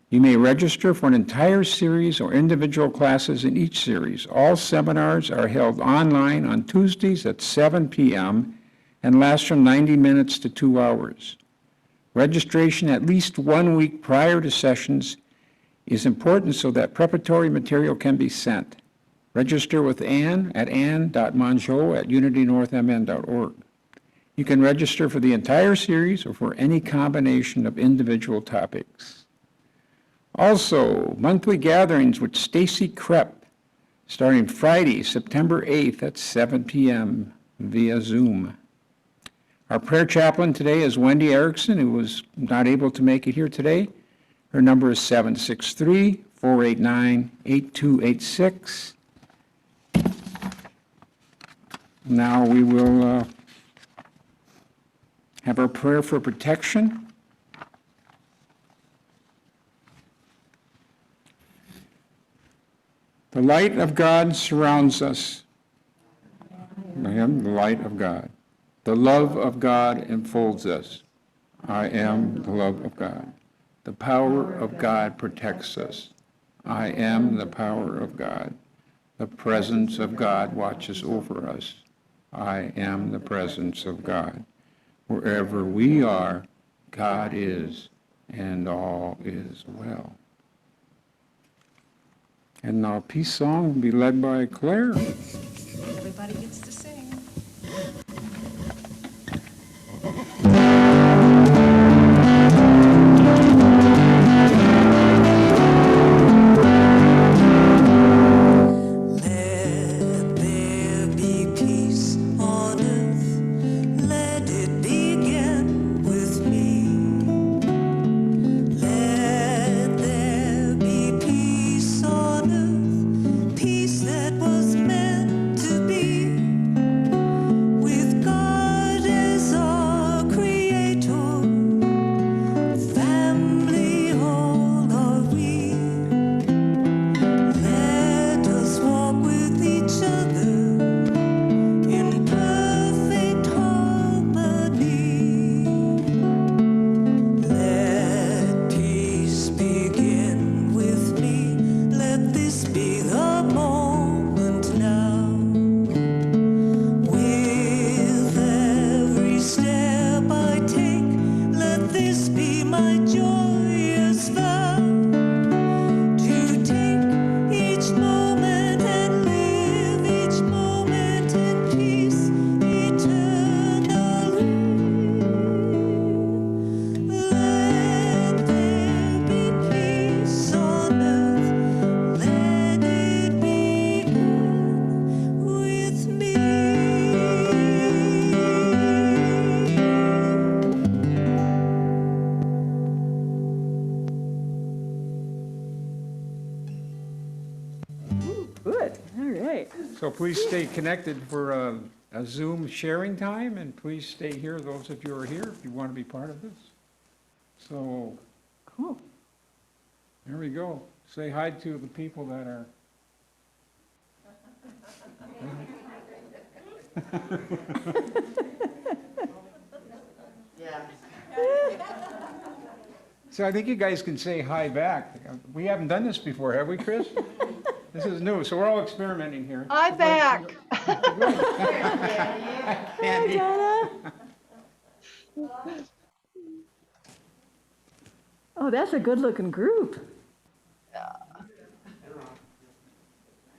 You may register for an entire series or individual classes in each series. All seminars are held online on Tuesdays at 7 p.m. and last from 90 minutes to 2 hours. Registration at least 1 week prior to sessions is important so that preparatory material can be sent. Register with Anne at ann.mongeau@unitynorthmn.org. You can register for the entire series or for any combination of individual topics. Also, monthly gatherings with Stacy Krepp, starting Friday, September 8th at 7 p.m. via Zoom. Our prayer chaplain today is Wendy Erickson, who was not able to make it here today. Her number is 763-489-8286. Now we will have our prayer for protection. The light of God surrounds us. I am the light of God. The love of God enfolds us. I am the love of God. The power of God protects us. I am the power of God. The presence of God watches over us. I am the presence of God. Wherever we are, God is, and all is well. And now peace song will be led by Claire. Everybody gets to sing. Let there be peace on earth. Let it begin with me. Let there be peace on earth. Peace that was meant to be. With God as our creator. Family all are we. Let us walk with each other in perfect harmony. Let peace begin with me. Let this be the moment now. With every step I take, let this be my joyous vow. To take each moment and live each moment in peace eternally. Let there be peace on earth. Let it begin with me. Good, all right. So please stay connected for a Zoom sharing time, and please stay here, those of you who are here, if you want to be part of this. So, Cool. there we go. Say hi to the people that are. So I think you guys can say hi back. We haven't done this before, have we, Chris? This is new, so we're all experimenting here. Hi back. Candy. Oh, that's a good-looking group.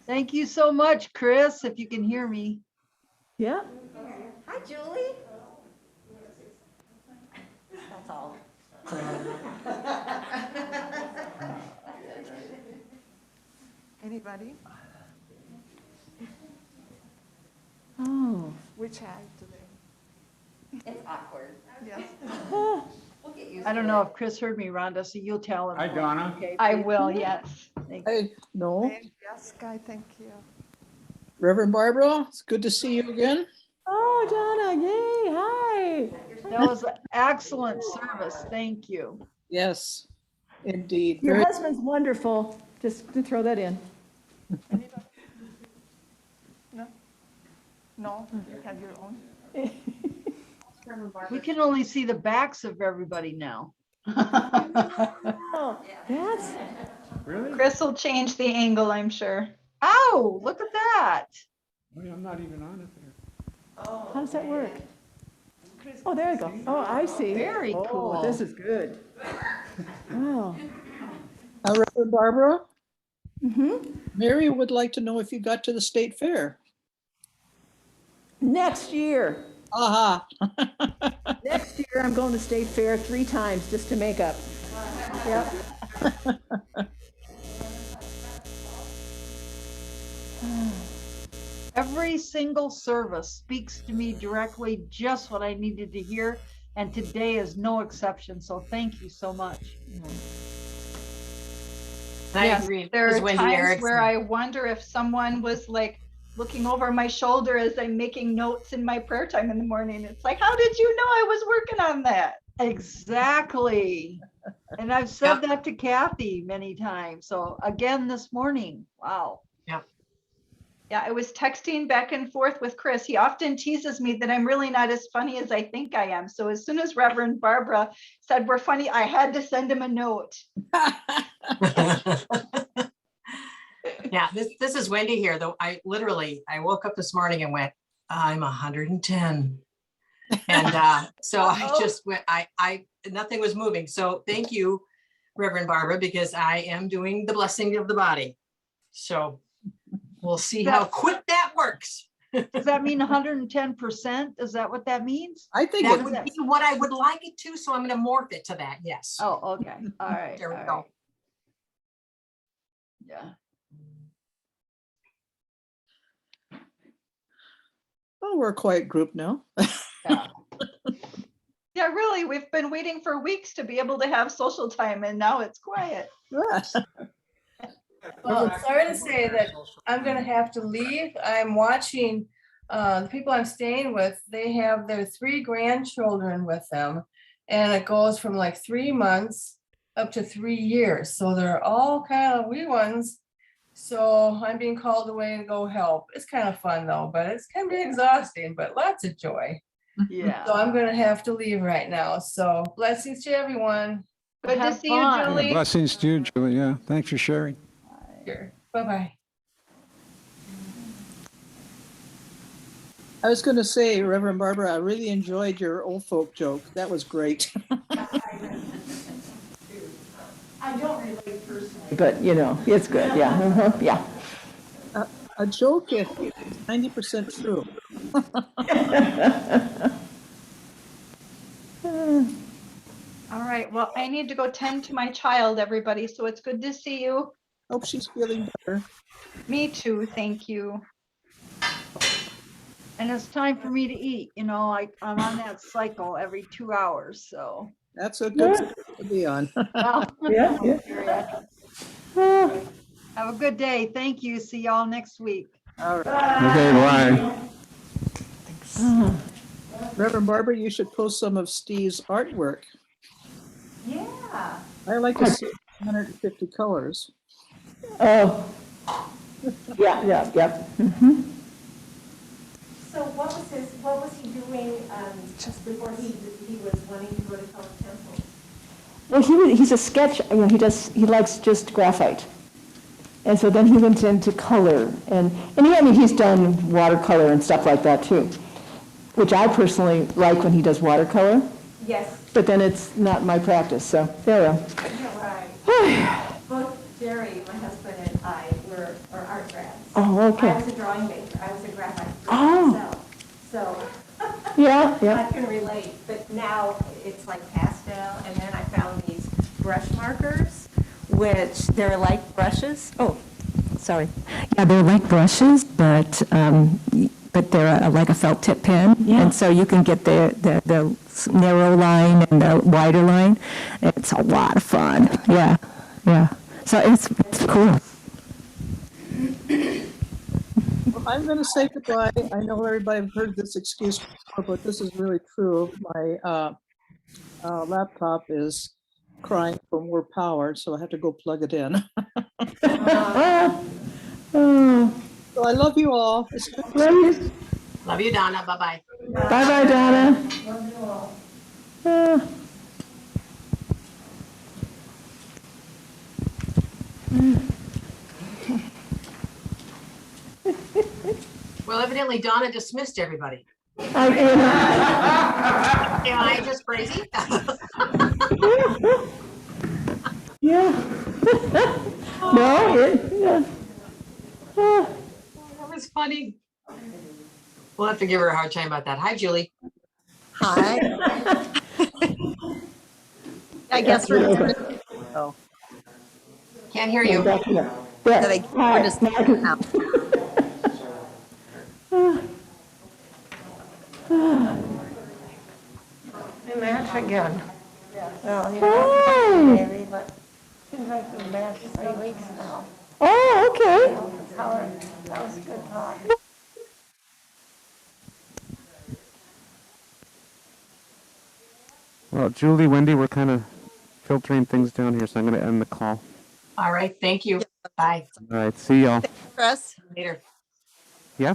Thank you so much, Chris, if you can hear me. Yeah. Hi, Julie. That's all. Anybody? Oh. Which hi today? It's awkward. Yes. We'll get used I to don't it. know if Chris heard me, Rhonda, so you'll tell him. Hi, Donna. Okay, I please. will, yes. Thank you. Hey, no, Yes, Guy, thank you. Reverend Barbara, it's good to see you again. Oh, Donna, yay, hi. That was an excellent service. Thank you. Yes, indeed. Your Very- husband's wonderful, just to throw that in. Anybody? No? No, you have your own? We can only see the backs of everybody now. Oh, that's, Really? Chris will change the angle, I'm sure. Oh, look at that. Wait, I'm not even on it there. how does that work? Oh, there you go. Oh, I see. Very Oh, cool. this is good. Wow. Reverend Barbara, Mm-hmm. Mary would like to know if you got to the state fair. Next year. Aha. Next year, I'm going to State Fair 3 times just to make up. Yep. Every single service speaks to me directly, just what I needed to hear. And today is no exception. So thank you so much. I Yes, agree. There It was are Wendy times where Erickson. I wonder if someone was like looking over my shoulder as I'm making notes in my prayer time in the morning. It's like, how did you know I was working on that? Exactly. And I've said that to Kathy many times. So again, this morning, wow. Yeah, I was texting back and forth with Chris. He often teases me that I'm really not as funny as I think I am. So as soon as Reverend Barbara said we're funny, I had to send him a note. Yeah, this is Wendy here, though. I woke up this morning and went, I'm 110. And so I just went, nothing was moving. So thank you, Reverend Barbara, because I am doing the blessing of the body. So we'll see how quick that works. Does that mean 110%? Is that what that means? I think That it- would be what I would like it to, so I'm going to morph it to that, yes. Oh, okay. All right. There we all go. right. Yeah. oh, we're a quiet group now. Yeah, really, we've been waiting for weeks to be able to have social time and now it's quiet. Well, sorry to say that I'm gonna have to leave. I'm watching, the people I'm staying with, they have their 3 grandchildren with them. And it goes from like 3 months up to 3 years. So they're all kind of wee ones. So I'm being called away to go help. It's kind of fun though, but it's can be exhausting, but lots of joy. Yeah. So I'm gonna have to leave right now. So blessings to everyone. Good to Have see you, fun. Yeah, Julie. blessings to you, Julie. Yeah, thanks for sharing. Here. Bye-bye. I was going to say, Reverend Barbara, I really enjoyed your old folk joke. That was great. I don't relate personally. But, you know, it's good, yeah, yeah. A joke is 90% true. All right, well, I need to go tend to my child, everybody, so it's good to see you. Hope she's feeling better. Me too, thank you. And it's time for me to eat. You know, I'm on that cycle every 2 hours. So That's a good cycle to be on. well, Yeah, yeah. have a good day. Thank you. See y'all next week. All right. Okay, bye. Reverend Barbara, you should post some of Steve's artwork. Yeah. I like to see 150 colors. Oh, yeah. So what was he doing just before he was wanting to go to color temple? Well, he's a sketch, he likes just graphite. And so then he went into color, and he's done watercolor and stuff like that too, which I personally like when he does watercolor, Yes. but then it's not my practice, so there we go. Yeah, right. Both Jerry, my husband, and I were art grads. Oh, okay. I was a drawing major. I was a graphite Oh. myself. So Yeah. I can relate. But now it's like pastel, and then I found these brush markers, which they're like brushes. Oh, sorry. Yeah, they're like brushes, but they're like a felt tip pen. Yeah. And so you can get the narrow line and the wider line. It's a lot of fun. Yeah. So it's cool. Well, I'm going to say goodbye. I know everybody heard this excuse before, but this is really true. My laptop is crying for more power, so I have to go plug it in. So I love you all. It's good. Love you, Donna. Bye-bye. Bye-bye, Donna. Well, evidently Donna dismissed everybody. I- Am I just crazy? Yeah. No, That was funny. We'll have to give her a hard time about that. Hi, Julie. Hi. I guess we're Can't hear you. we're just now. New match again. Well, maybe, but seems like we've been back 3 weeks now. Oh, okay. That was a good talk. Well, Julie, Wendy, we're kind of filtering things down here, so I'm going to end the call. All right. Thank you. Bye. All right. See y'all. Chris? Later. Yeah.